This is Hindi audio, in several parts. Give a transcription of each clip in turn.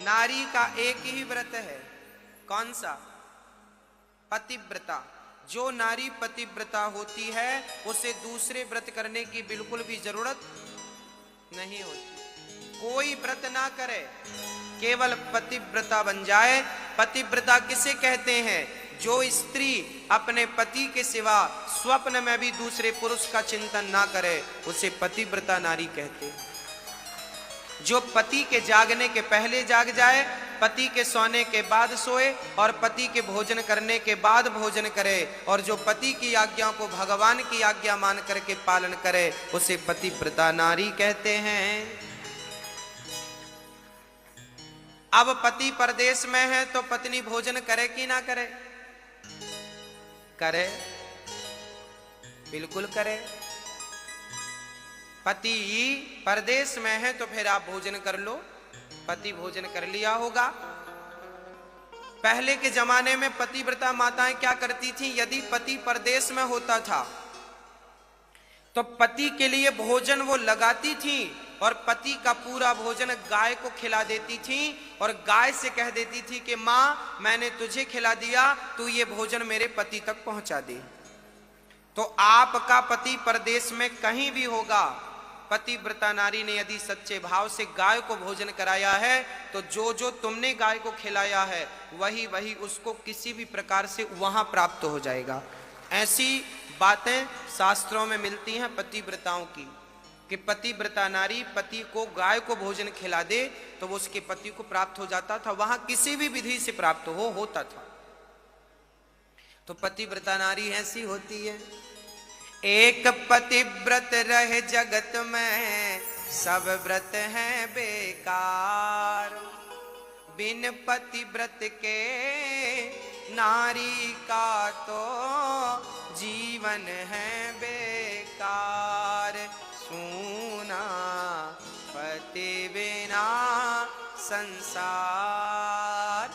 नारी का एक ही व्रत है, कौन सा? पतिव्रता। जो नारी पतिव्रता होती है उसे दूसरे व्रत करने की बिल्कुल भी जरूरत नहीं होती। कोई व्रत ना करे, केवल पतिव्रता बन जाए। पतिव्रता किसे कहते हैं? जो स्त्री अपने पति के सिवा स्वप्न में भी दूसरे पुरुष का चिंतन ना करे, उसे पतिव्रता नारी कहते हैं। जो पति के जागने के पहले जाग जाए, पति के सोने के बाद सोए और पति के भोजन करने के बाद भोजन करे, और जो पति की आज्ञा को भगवान की आज्ञा मान करके पालन करे, उसे पतिव्रता नारी कहते हैं। अब पति परदेश में है तो पत्नी भोजन करे कि ना करे? करे, बिल्कुल करे। पति परदेश में है तो फिर आप भोजन कर लो। पति भोजन कर लिया होगा। पहले के जमाने में पतिव्रता माताएं क्या करती थीं? यदि पति परदेश में होता था तो पति के लिए भोजन वो लगाती थी और पति का पूरा भोजन गाय को खिला देती थी और गाय से कह देती थी कि माँ, मैंने तुझे खिला दिया, तू ये भोजन मेरे पति तक पहुंचा दे। तो आपका पति परदेश में कहीं भी होगा, पतिव्रता नारी ने यदि सच्चे भाव से गाय को भोजन कराया है तो जो जो तुमने गाय को खिलाया है वही वही उसको किसी भी प्रकार से वहां प्राप्त हो जाएगा। ऐसी बातें शास्त्रों में मिलती हैं पतिव्रताओं की, कि पतिव्रता नारी पति को गाय को भोजन खिला दे तो वो उसके पति को प्राप्त हो जाता था, वहां किसी भी विधि से प्राप्त होता था। तो पतिव्रता नारी ऐसी होती है। एक पतिव्रत रहे जगत में, सब व्रत हैं बेकार। बिन पतिव्रत के नारी का तो जीवन है बेकार। सूना पति बिना संसार।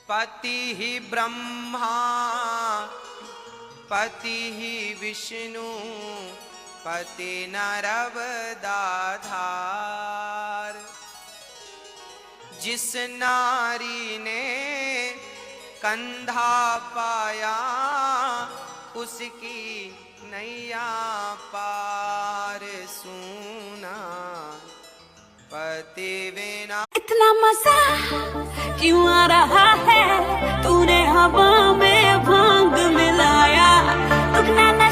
पति ही ब्रह्मा, पति ही विष्णु, पति नरव दाधार। जिस नारी ने कंधा पाया, उसकी नैया पार। सूना पति बिना। इतना मजा क्यों आ रहा है? तूने हवा में भांग मिलाया, दुगना